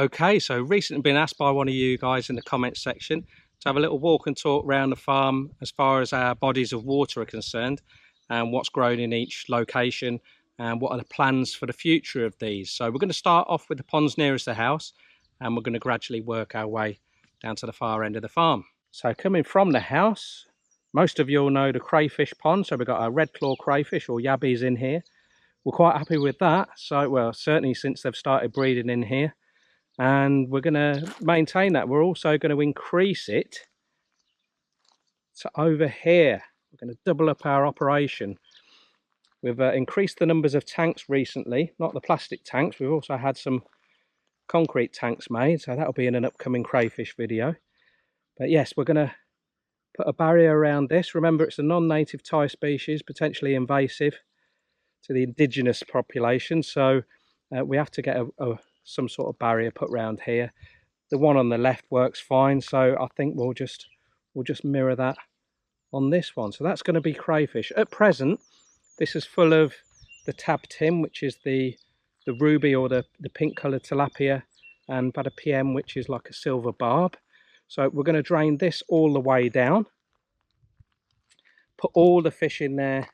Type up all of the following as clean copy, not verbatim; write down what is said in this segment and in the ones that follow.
Okay, so recently been asked by one of you guys in the comments section to have a little walk and talk around the farm as far as our bodies of water are concerned and what's grown in each location and what are the plans for the future of these. So we're going to start off with the ponds nearest the house and we're going to gradually work our way down to the far end of the farm. So coming from the house, most of you all know the crayfish pond. So we've got our red claw crayfish or yabbies in here. We're quite happy with that. So, well, certainly since they've started breeding in here. And we're going to maintain that. We're also going to increase it to over here. We're going to double up our operation. We've increased the numbers of tanks recently, not the plastic tanks. We've also had some concrete tanks made, so that'll be in an upcoming crayfish video. But yes, we're going to put a barrier around this. Remember, it's a non-native Thai species, potentially invasive to the indigenous population, so we have to get some sort of barrier put around here. The one on the left works fine, so I think we'll just mirror that on this one. So that's going to be crayfish. At present, this is full of the tab tim, which is the ruby or the pink coloured tilapia, and bada PM, which is like a silver barb. So we're going to drain this all the way down, put all the fish in there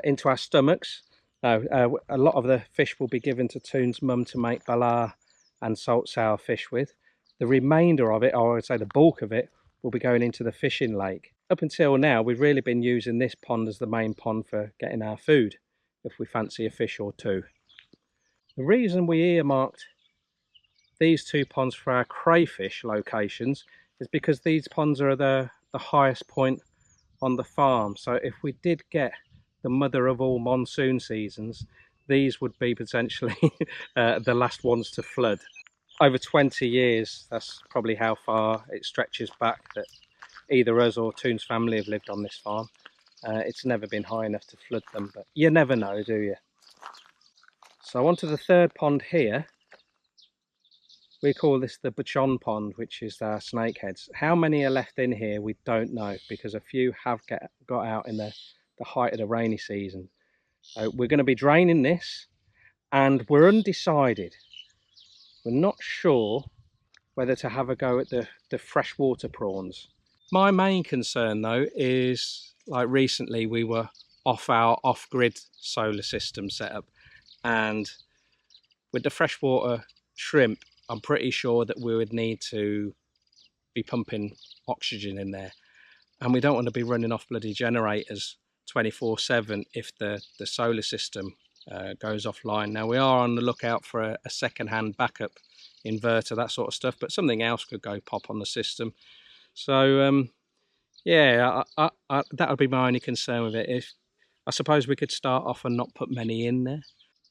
into our stomachs. Now, a lot of the fish will be given to Toon's mum to make bala and salt sour fish with. The remainder of it, or I would say the bulk of it, will be going into the fishing lake. Up until now, we've really been using this pond as the main pond for getting our food, if we fancy a fish or two. The reason we earmarked these two ponds for our crayfish locations is because these ponds are the highest point on the farm. So if we did get the mother of all monsoon seasons, these would be potentially the last ones to flood. Over 20 years, that's probably how far it stretches back that either us or Toon's family have lived on this farm. It's never been high enough to flood them, but you never know, do you? So onto the third pond here. We call this the Bachon pond, which is our snakeheads. How many are left in here, we don't know, because a few have got out in the height of the rainy season. So we're going to be draining this, and we're undecided. We're not sure whether to have a go at the freshwater prawns. My main concern though is, like recently we were off our off-grid solar system setup, and with the freshwater shrimp, I'm pretty sure that we would need to be pumping oxygen in there, and we don't want to be running off bloody generators 24/7 if the solar system goes offline. Now we are on the lookout for a second-hand backup inverter, that sort of stuff, but something else could go pop on the system. So yeah, that would be my only concern with it. If I suppose we could start off and not put many in there,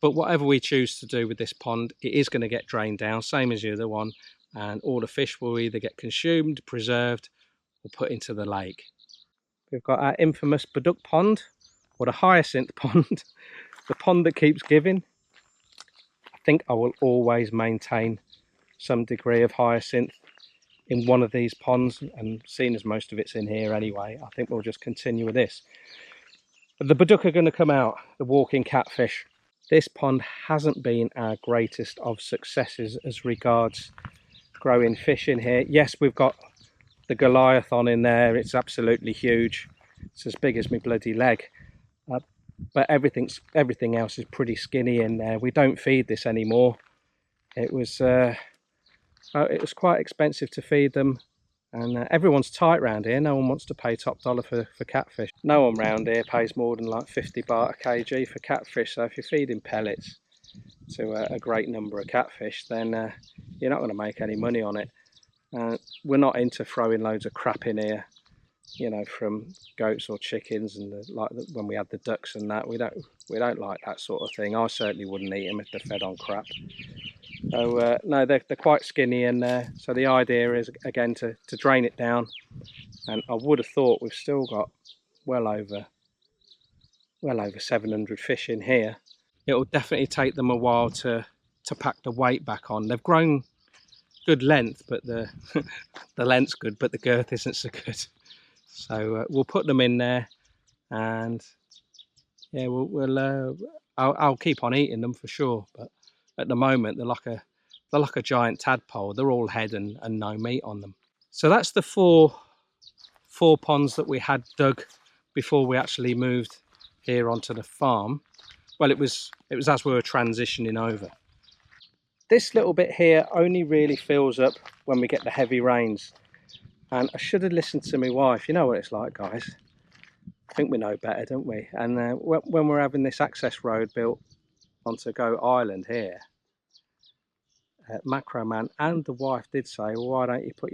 but whatever we choose to do with this pond, it is going to get drained down, same as the other one, and all the fish will either get consumed, preserved, or put into the lake. We've got our infamous Buduk pond, or the Hyacinth pond, the pond that keeps giving. I think I will always maintain some degree of hyacinth in one of these ponds, and seeing as most of it's in here anyway, I think we'll just continue with this. But the Buduk are going to come out, the walking catfish. This pond hasn't been our greatest of successes as regards growing fish in here. Yes, we've got the Goliath on in there, it's absolutely huge, it's as big as my bloody leg, but everything else is pretty skinny in there. We don't feed this anymore. It was quite expensive to feed them, and everyone's tight round here. No one wants to pay top dollar for catfish. No one round here pays more than like 50 baht a kg for catfish, so if you're feeding pellets to a great number of catfish, then you're not going to make any money on it. We're not into throwing loads of crap in here, you know, from goats or chickens, and when we had the ducks and that, we don't like that sort of thing. I certainly wouldn't eat them if they're fed on crap. So no, they're quite skinny in there. So the idea is again to drain it down, and I would have thought we've still got well over 700 fish in here. It will definitely take them a while to pack the weight back on. They've grown good length, but the length's good, but the girth isn't so good. So we'll put them in there, and yeah, I'll keep on eating them for sure. But at the moment, they're like They're like a giant tadpole. They're all head and no meat on them. So that's the four ponds that we had dug before we actually moved here onto the farm. Well, it was as we were transitioning over. This little bit here only really fills up when we get the heavy rains. And I should have listened to my wife. You know what it's like, guys. I think we know better, don't we? And when we're having this access road built onto Goat Island here, Macro Man and the wife did say, well, why don't you put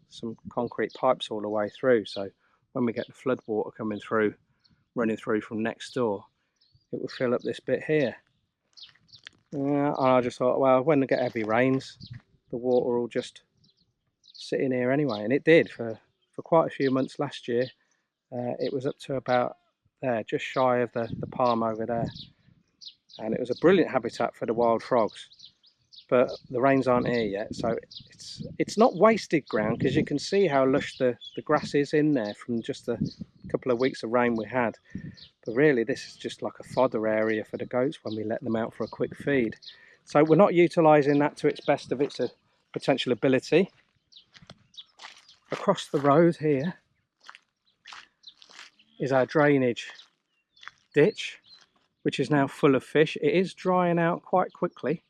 some concrete pipes all the way through, so when we get the flood water coming through, running through from next door, it will fill up this bit here. And I just thought, well, when we get heavy rains, the water will just sit in here anyway. And it did for quite a few months last year. It was up to about there, just shy of the palm over there. And it was a brilliant habitat for the wild frogs. But the rains aren't here yet, so it's not wasted ground, because you can see how lush the grass is in there from just the couple of weeks of rain we had. But really, this is just like a fodder area for the goats when we let them out for a quick feed. So we're not utilising that to its best of its potential ability. Across the road here is our drainage ditch, which is now full of fish. It is drying out quite quickly.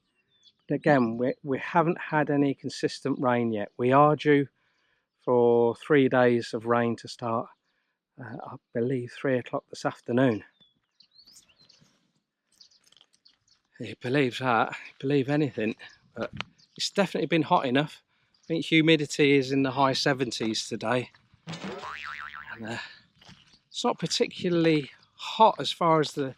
Again, we haven't had any consistent rain yet. We are due for 3 days of rain to start, I believe 3 o'clock this afternoon. You believe that, believe anything, but it's definitely been hot enough. I think humidity is in the high 70s today. And it's not particularly hot as far as the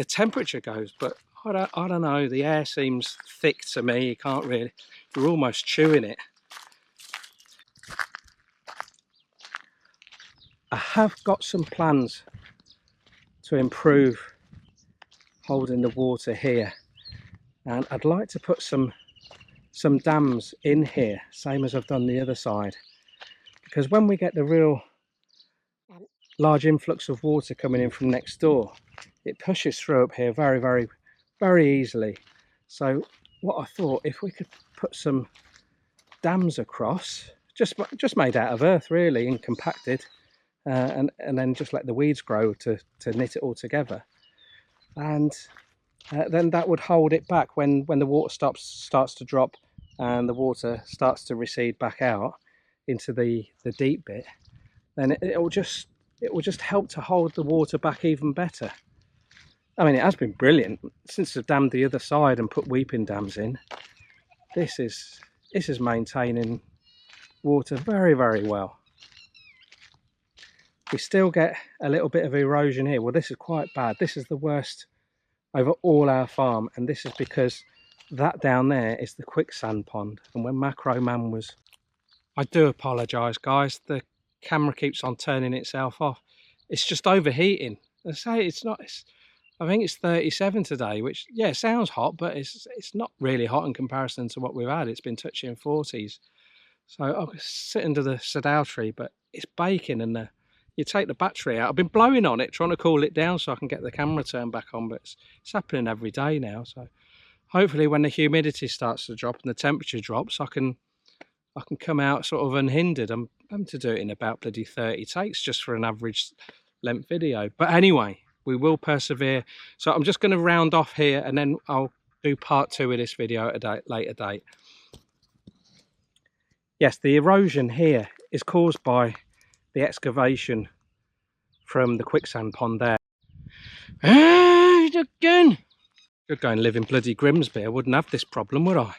temperature goes, but I don't know, the air seems thick to me. You can't really, you're almost chewing it. I have got some plans to improve holding the water here, and I'd like to put some dams in here, same as I've done the other side, because when we get the real large influx of water coming in from next door, it pushes through up here very easily. So what I thought, if we could put some dams across, just made out of earth really, and compacted, and then just let the weeds grow to knit it all together, and then that would hold it back when the water starts to drop and the water starts to recede back out into the deep bit. Then it will just help to hold the water back even better. I mean, it has been brilliant since I've dammed the other side and put weeping dams in. This is maintaining water very well. We still get a little bit of erosion here. Well, this is quite bad. This is the worst over all our farm, and this is because that down there is the quicksand pond. And when Macro Man was, I do apologise, guys, the camera keeps on turning itself off. It's just overheating. I say I think it's 37 today, which, yeah, sounds hot, but it's not really hot in comparison to what we've had. It's been touching 40s. So I'll sit under the sadao tree, but it's baking, and you take the battery out. I've been blowing on it, trying to cool it down so I can get the camera turned back on, but it's happening every day now. So hopefully when the humidity starts to drop and the temperature drops, I can come out sort of unhindered. I'm having to do it in about bloody 30 takes just for an average length video. But anyway, we will persevere. So I'm just going to round off here, and then I'll do part 2 of this video at a later date. Yes, the erosion here is caused by the excavation from the quicksand pond there. Hey, again! Could go and live in bloody Grimsby. I wouldn't have this problem, would I?